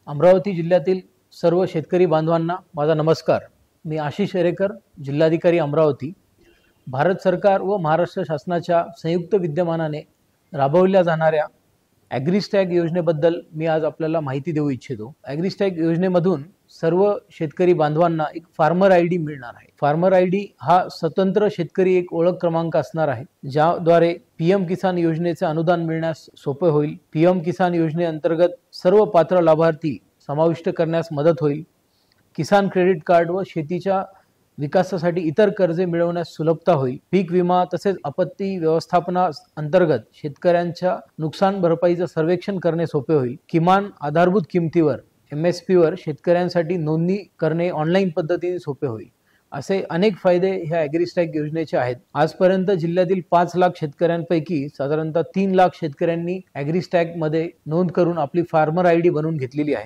अमरावती जिल्ह्यातील सर्व शेतकरी बांधवांना माझा नमस्कार। मी आशिष एरेकर, जिल्हाधिकारी अमरावती। भारत सरकार व महाराष्ट्र शासनाच्या संयुक्त विद्यमानाने राबवल्या जाणाऱ्या ॲग्रीस्टॅग योजनेबद्दल मी आज आपल्याला माहिती देऊ इच्छितो। ॲग्रीस्टॅग योजनेमधून सर्व शेतकरी बांधवांना एक फार्मर आयडी मिळणार आहे। फार्मर आयडी हा स्वतंत्र शेतकरी एक ओळख क्रमांक असणार आहे, ज्याद्वारे पीएम किसान योजनेचे अनुदान मिळण्यास सोपे होईल। पीएम किसान योजनेअंतर्गत सर्व पात्र लाभार्थी समाविष्ट करण्यास मदत होईल। किसान क्रेडिट कार्ड व शेतीच्या विकासासाठी इतर कर्जे मिळवण्यास सुलभता होईल। पीक विमा तसेच आपत्ती व्यवस्थापना अंतर्गत शेतकऱ्यांच्या नुकसान भरपाईचे सर्वेक्षण करणे सोपे होईल। किमान आधारभूत किमतीवर MSP वर शेतकऱ्यांसाठी नोंदणी करणे ऑनलाईन पद्धतीने सोपे होईल। असे अनेक फायदे ह्या ॲग्रीस्टॅग योजनेचे आहेत। आजपर्यंत जिल्ह्यातील 5 लाख शेतकऱ्यांपैकी साधारणतः 3 लाख शेतकऱ्यांनी ॲग्रीस्टॅग मध्ये नोंद करून आपली फार्मर आयडी बनवून घेतलेली आहे।